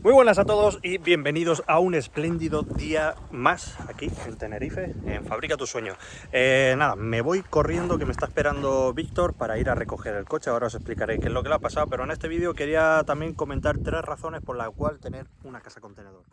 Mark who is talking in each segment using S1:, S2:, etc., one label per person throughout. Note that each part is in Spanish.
S1: Muy buenas a todos y bienvenidos a un espléndido día más aquí en Tenerife, en Fabrica tu Sueño. Nada, me voy corriendo que me está esperando Víctor para ir a recoger el coche. Ahora os explicaré qué es lo que le ha pasado, pero en este vídeo quería también comentar 3 razones por las cuales tener una casa contenedor.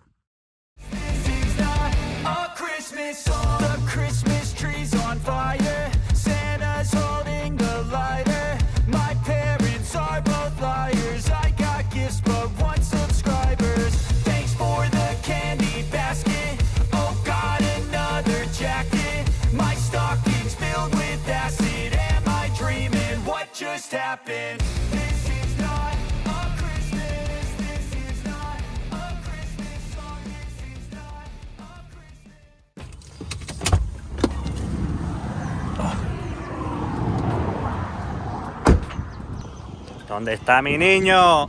S1: ¿Dónde está mi niño?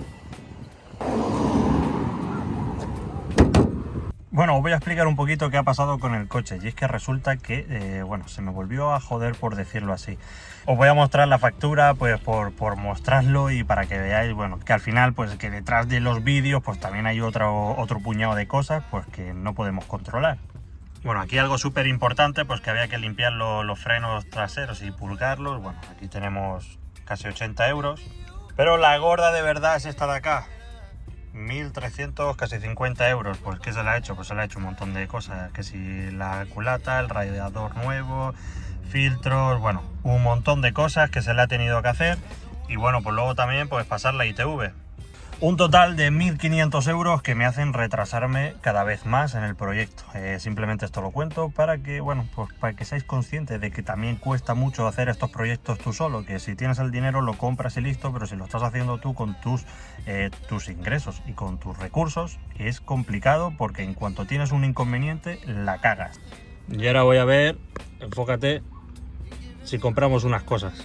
S1: Bueno, os voy a explicar un poquito qué ha pasado con el coche. Y es que resulta que, bueno, se me volvió a joder, por decirlo así. Os voy a mostrar la factura, pues por mostrarlo y para que veáis, bueno, que al final, pues que detrás de los vídeos, pues también hay otro puñado de cosas, pues que no podemos controlar. Bueno, aquí algo súper importante, pues que había que limpiar los frenos traseros y purgarlos. Bueno, aquí tenemos casi 80 euros. Pero la gorda de verdad es esta de acá. 1.300, casi 50 euros. Pues ¿qué se le ha hecho? Pues se le ha hecho un montón de cosas. Que si la culata, el radiador nuevo, filtros, bueno, un montón de cosas que se le ha tenido que hacer. Y bueno, pues luego también pues pasar la ITV. Un total de 1.500 euros que me hacen retrasarme cada vez más en el proyecto. Simplemente esto lo cuento para que, bueno, pues para que seáis conscientes de que también cuesta mucho hacer estos proyectos tú solo, que si tienes el dinero lo compras y listo, pero si lo estás haciendo tú con tus ingresos y con tus recursos, es complicado porque en cuanto tienes un inconveniente, la cagas. Y ahora voy a ver, enfócate, si compramos unas cosas.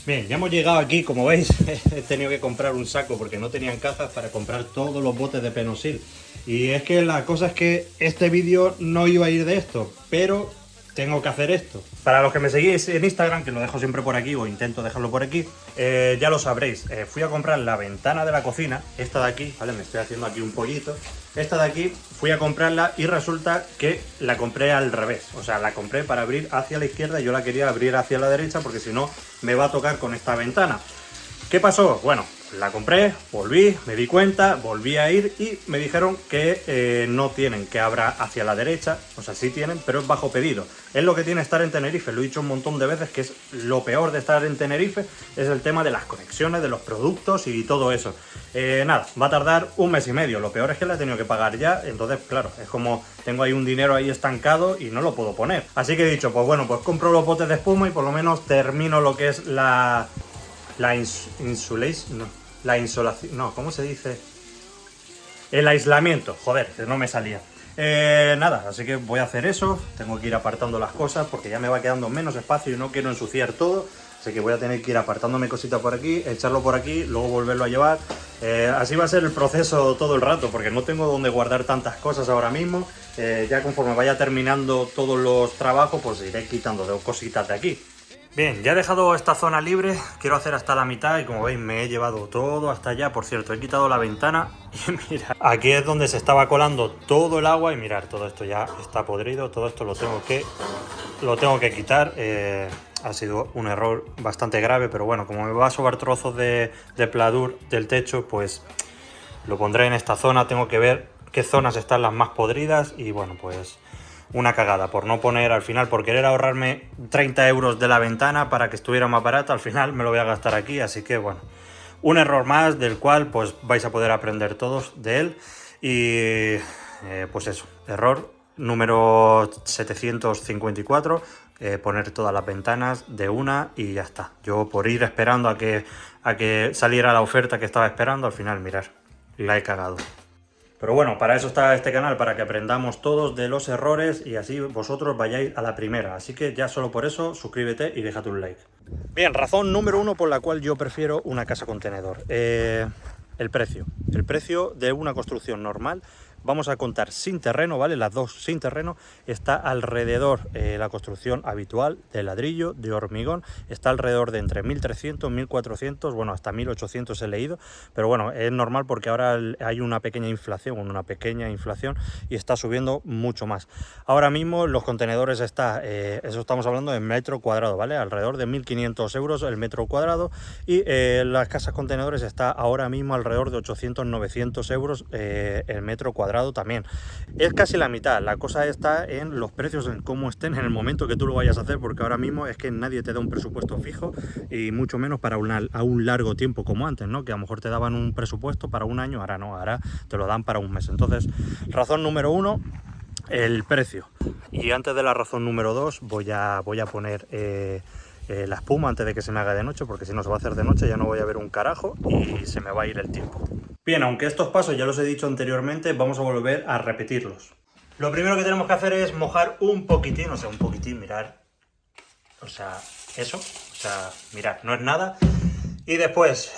S1: Bien, ya hemos llegado aquí, como veis, he tenido que comprar un saco porque no tenían cajas para comprar todos los botes de Penosil. Y es que la cosa es que este vídeo no iba a ir de esto, pero tengo que hacer esto. Para los que me seguís en Instagram, que lo dejo siempre por aquí o intento dejarlo por aquí, ya lo sabréis. Fui a comprar la ventana de la cocina, esta de aquí, ¿vale? Me estoy haciendo aquí un pollito. Esta de aquí, fui a comprarla y resulta que la compré al revés. O sea, la compré para abrir hacia la izquierda y yo la quería abrir hacia la derecha porque si no me va a tocar con esta ventana. ¿Qué pasó? Bueno, la compré, volví, me di cuenta, volví a ir y me dijeron que no tienen que abra hacia la derecha, o sea, sí tienen, pero es bajo pedido. Es lo que tiene estar en Tenerife, lo he dicho un montón de veces, que es lo peor de estar en Tenerife, es el tema de las conexiones, de los productos y todo eso. Nada, va a tardar 1 mes y medio, lo peor es que la he tenido que pagar ya, entonces, claro, es como tengo ahí un dinero ahí estancado y no lo puedo poner. Así que he dicho, pues bueno, pues compro los botes de espuma y por lo menos termino lo que es la insulación, no, ¿cómo se dice? El aislamiento, joder, que no me salía. Nada, así que voy a hacer eso, tengo que ir apartando las cosas porque ya me va quedando menos espacio y no quiero ensuciar todo, así que voy a tener que ir apartándome cositas por aquí, echarlo por aquí, luego volverlo a llevar. Así va a ser el proceso todo el rato porque no tengo donde guardar tantas cosas ahora mismo. Ya conforme vaya terminando todos los trabajos, pues iré quitando cositas de aquí. Bien, ya he dejado esta zona libre, quiero hacer hasta la mitad y como veis me he llevado todo hasta allá. Por cierto, he quitado la ventana y mirad, aquí es donde se estaba colando todo el agua y mirad, todo esto ya está podrido, todo esto lo tengo que quitar. Ha sido un error bastante grave, pero bueno, como me va a sobrar trozos de pladur del techo, pues lo pondré en esta zona. Tengo que ver qué zonas están las más podridas y bueno, pues una cagada por no poner al final, por querer ahorrarme 30 euros de la ventana para que estuviera más barata, al final me lo voy a gastar aquí, así que bueno, un error más del cual pues vais a poder aprender todos de él y pues eso, error número 754, poner todas las ventanas de una y ya está. Yo por ir esperando a que saliera la oferta que estaba esperando, al final mirad, la he cagado. Pero bueno, para eso está este canal, para que aprendamos todos de los errores y así vosotros vayáis a la primera. Así que ya solo por eso, suscríbete y déjate un like. Bien, razón número 1 por la cual yo prefiero una casa contenedor. El precio. El precio de una construcción normal vamos a contar sin terreno, ¿vale? Las dos sin terreno, está alrededor, la construcción habitual de ladrillo, de hormigón, está alrededor de entre 1.300, 1.400, bueno, hasta 1.800 he leído, pero bueno, es normal porque ahora hay una pequeña inflación y está subiendo mucho más. Ahora mismo los contenedores eso estamos hablando de metro cuadrado, ¿vale? Alrededor de 1.500 euros el metro cuadrado, y las casas contenedores está ahora mismo alrededor de 800, 900 euros el metro cuadrado también. Es casi la mitad. La cosa está en los precios, en cómo estén en el momento que tú lo vayas a hacer, porque ahora mismo es que nadie te da un presupuesto fijo, y mucho menos para a un largo tiempo como antes, ¿no? Que a lo mejor te daban un presupuesto para un año, ahora no, ahora te lo dan para un mes. Entonces, razón número 1, el precio. Y antes de la razón número 2 voy a poner la espuma antes de que se me haga de noche, porque si no se va a hacer de noche ya no voy a ver un carajo y se me va a ir el tiempo. Bien, aunque estos pasos ya los he dicho anteriormente, vamos a volver a repetirlos. Lo primero que tenemos que hacer es mojar un poquitín, mirar, mirar, no es nada. Y después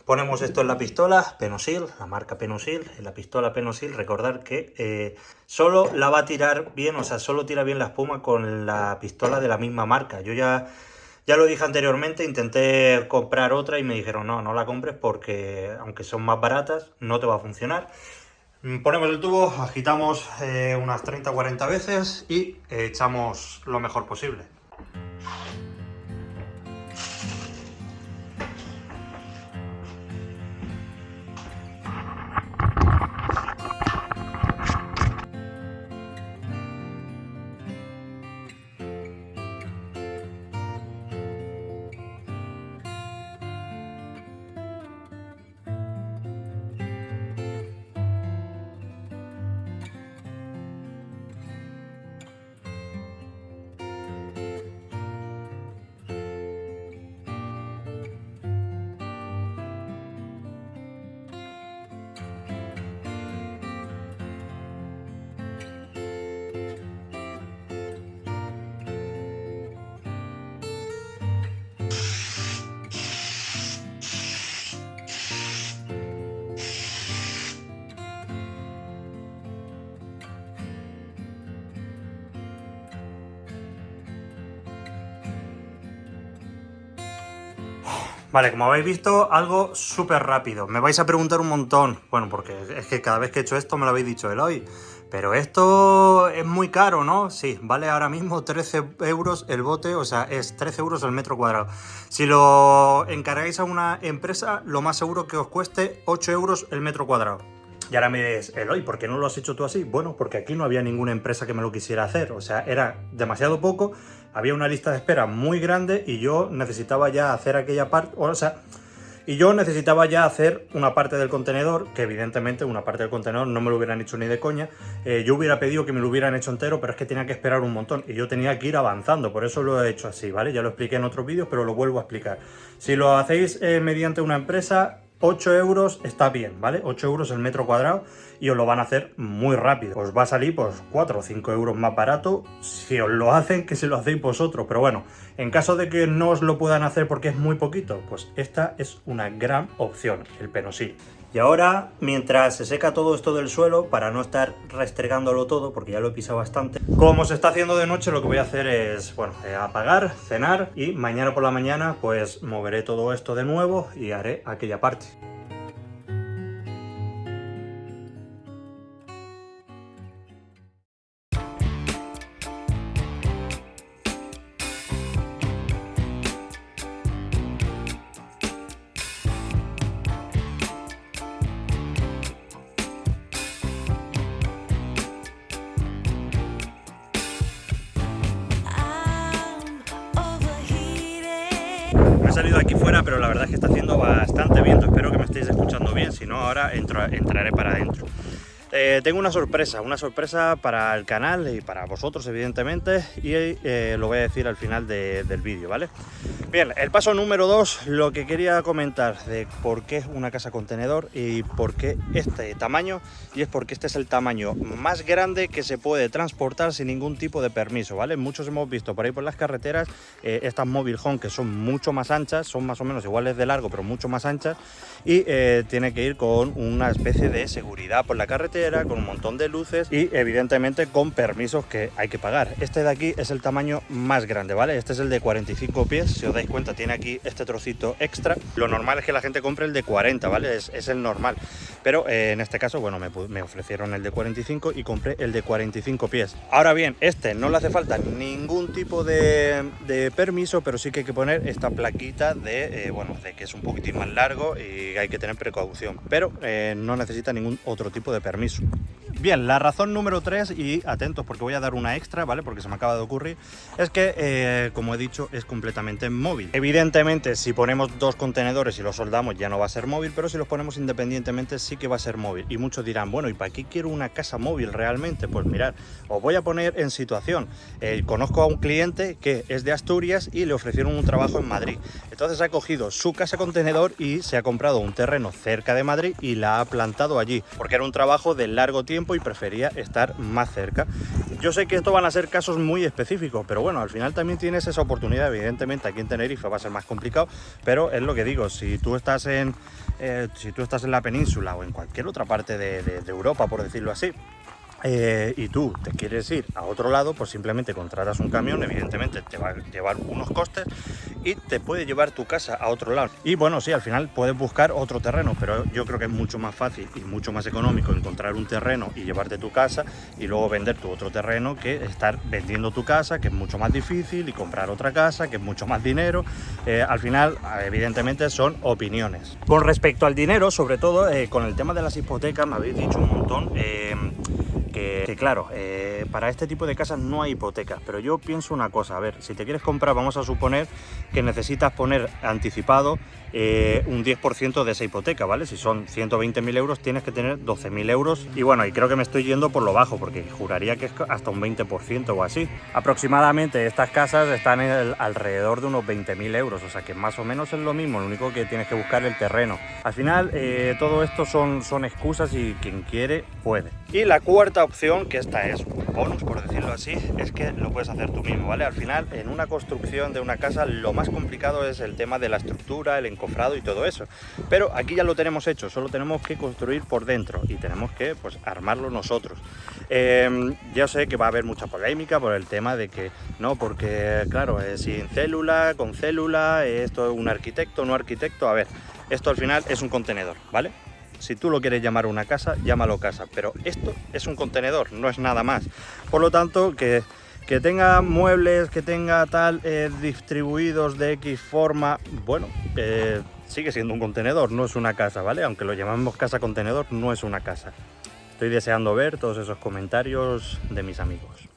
S1: ponemos esto en la pistola Penosil, la marca Penosil, en la pistola Penosil. Recordar que solo la va a tirar bien, solo tira bien la espuma con la pistola de la misma marca. Yo ya lo dije anteriormente, intenté comprar otra y me dijeron no la compres porque aunque son más baratas no te va a funcionar. Ponemos el tubo, agitamos unas 30-40 veces y echamos lo mejor posible. Vale, como habéis visto, algo súper rápido. Me vais a preguntar un montón, bueno, porque es que cada vez que he hecho esto me lo habéis dicho, Eloy, pero esto es muy caro, ¿no? Sí, vale ahora mismo 13 euros el bote, es 13 euros el metro cuadrado. Si lo encargáis a una empresa, lo más seguro que os cueste 8 euros el metro cuadrado. Y ahora me dices, Eloy, ¿por qué no lo has hecho tú así? Bueno, porque aquí no había ninguna empresa que me lo quisiera hacer, era demasiado poco, había una lista de espera muy grande y yo necesitaba ya hacer aquella parte, y yo necesitaba ya hacer una parte del contenedor, que evidentemente una parte del contenedor no me lo hubieran hecho ni de coña. Yo hubiera pedido que me lo hubieran hecho entero, pero es que tenía que esperar un montón y yo tenía que ir avanzando, por eso lo he hecho así, ¿vale? Ya lo expliqué en otros vídeos, pero lo vuelvo a explicar. Si lo hacéis mediante una empresa, 8 euros está bien, ¿vale? 8 euros el metro cuadrado y os lo van a hacer muy rápido. Os va a salir pues 4 o 5 euros más barato si os lo hacen que si lo hacéis vosotros. Pero bueno, en caso de que no os lo puedan hacer porque es muy poquito, pues esta es una gran opción, el Penosil. Y ahora, mientras se seca todo esto del suelo, para no estar restregándolo todo, porque ya lo he pisado bastante, como se está haciendo de noche, lo que voy a hacer es, apagar, cenar, y mañana por la mañana, pues moveré todo esto de nuevo y haré aquella parte. Me he salido aquí fuera, pero la verdad es que está haciendo bastante viento. Espero que me estéis escuchando bien, si no ahora entraré para adentro. Tengo una sorpresa para el canal y para vosotros, evidentemente, y lo voy a decir al final del vídeo, ¿vale? Bien, el paso número 2, lo que quería comentar de por qué una casa contenedor y por qué este tamaño, y es porque este es el tamaño más grande que se puede transportar sin ningún tipo de permiso, ¿vale? Muchos hemos visto por ahí por las carreteras estas mobile home que son mucho más anchas, son más o menos iguales de largo, pero mucho más anchas, y tiene que ir con una especie de seguridad por la carretera cremallera, con un montón de luces y evidentemente con permisos que hay que pagar. Este de aquí es el tamaño más grande, ¿vale? Este es el de 45 pies, si os dais cuenta tiene aquí este trocito extra. Lo normal es que la gente compre el de 40, ¿vale? Es el normal, pero en este caso, bueno, me ofrecieron el de 45 y compré el de 45 pies. Ahora bien, este no le hace falta ningún tipo de permiso, pero sí que hay que poner esta plaquita de, bueno, de que es un poquitín más largo y hay que tener precaución, pero no necesita ningún otro tipo de permiso. Bien, la razón número 3, y atentos porque voy a dar una extra, ¿vale? Porque se me acaba de ocurrir, es que, como he dicho, es completamente móvil. Evidentemente, si ponemos 2 contenedores y los soldamos ya no va a ser móvil, pero si los ponemos independientemente sí que va a ser móvil. Y muchos dirán, bueno, ¿y para qué quiero una casa móvil realmente? Pues mirad, os voy a poner en situación. Conozco a un cliente que es de Asturias y le ofrecieron un trabajo en Madrid. Entonces ha cogido su casa contenedor y se ha comprado un terreno cerca de Madrid y la ha plantado allí, porque era un trabajo de largo tiempo y prefería estar más cerca. Yo sé que esto van a ser casos muy específicos, pero bueno, al final también tienes esa oportunidad. Evidentemente aquí en Tenerife va a ser más complicado, pero es lo que digo, si tú estás en la península o en cualquier otra parte de Europa, por decirlo así, y tú te quieres ir a otro lado, pues simplemente contratas un camión, evidentemente te va a llevar unos costes y te puede llevar tu casa a otro lado. Y bueno, sí, al final puedes buscar otro terreno, pero yo creo que es mucho más fácil y mucho más económico encontrar un terreno y llevarte tu casa y luego vender tu otro terreno que estar vendiendo tu casa, que es mucho más difícil, y comprar otra casa, que es mucho más dinero. Al final, evidentemente, son opiniones. Con respecto al dinero, sobre todo con el tema de las hipotecas, me habéis dicho un montón que claro, para este tipo de casas no hay hipotecas, pero yo pienso una cosa, a ver, si te quieres comprar, vamos a suponer que necesitas poner anticipado un 10% de esa hipoteca, ¿vale? Si son 120.000 euros, tienes que tener 12.000 euros, y bueno, y creo que me estoy yendo por lo bajo, porque juraría que es hasta un 20% o así. Aproximadamente estas casas están alrededor de unos 20.000 euros, o sea que más o menos es lo mismo, lo único que tienes que buscar el terreno. Al final, todo esto son excusas y quien quiere puede. Y la cuarta opción, que esta es un bonus por decirlo así, es que lo puedes hacer tú mismo, ¿vale? Al final, en una construcción de una casa, lo más complicado es el tema de la estructura, el encofrado y todo eso, pero aquí ya lo tenemos hecho, solo tenemos que construir por dentro y tenemos que, pues, armarlo nosotros. Yo sé que va a haber mucha polémica por el tema de que no, porque claro, sin célula, con célula, esto es un arquitecto, no arquitecto. A ver, esto al final es un contenedor, ¿vale? Si tú lo quieres llamar una casa, llámalo casa, pero esto es un contenedor, no es nada más. Por lo tanto, que tenga muebles, que tenga tal distribuidos de X forma, bueno, sigue siendo un contenedor, no es una casa, ¿vale? Aunque lo llamamos casa contenedor, no es una casa. Estoy deseando ver todos esos comentarios de mis amigos.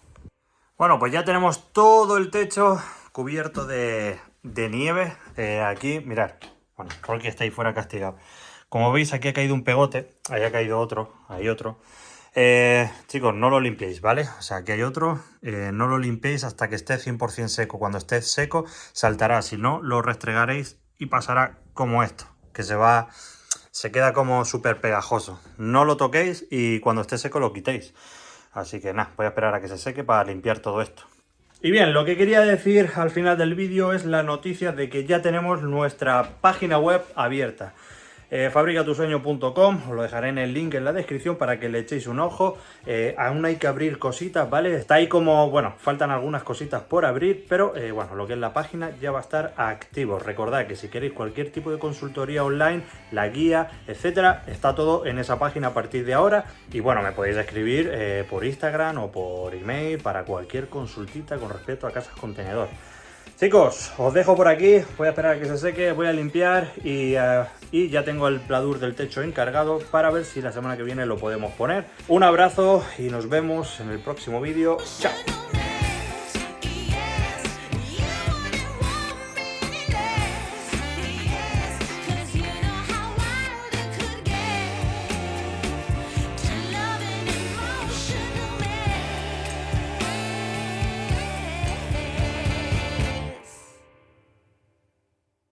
S1: Bueno, pues ya tenemos todo el techo cubierto de nieve. Aquí, mirad, bueno, Rocky está ahí fuera castigado. Como veis, aquí ha caído un pegote, ahí ha caído otro, ahí otro. Chicos, no lo limpiéis, ¿vale? O sea, aquí hay otro, no lo limpiéis hasta que esté 100% seco. Cuando esté seco, saltará, si no, lo restregaréis y pasará como esto, que se queda como súper pegajoso. No lo toquéis y cuando esté seco lo quitéis. Así que nada, voy a esperar a que se seque para limpiar todo esto. Y bien, lo que quería decir al final del vídeo es la noticia de que ya tenemos nuestra página web abierta. Fabricatusueño.com, os lo dejaré en el link en la descripción para que le echéis un ojo. Aún hay que abrir cositas, ¿vale? Está ahí como, bueno, faltan algunas cositas por abrir, pero bueno, lo que es la página ya va a estar activo. Recordad que si queréis cualquier tipo de consultoría online, la guía, etcétera, está todo en esa página a partir de ahora. Y bueno, me podéis escribir por Instagram o por email para cualquier consultita con respecto a casas contenedor. Chicos, os dejo por aquí, voy a esperar a que se seque, voy a limpiar y ya tengo el pladur del techo encargado para ver si la semana que viene lo podemos poner. Un abrazo y nos vemos en el próximo vídeo. ¡Chao!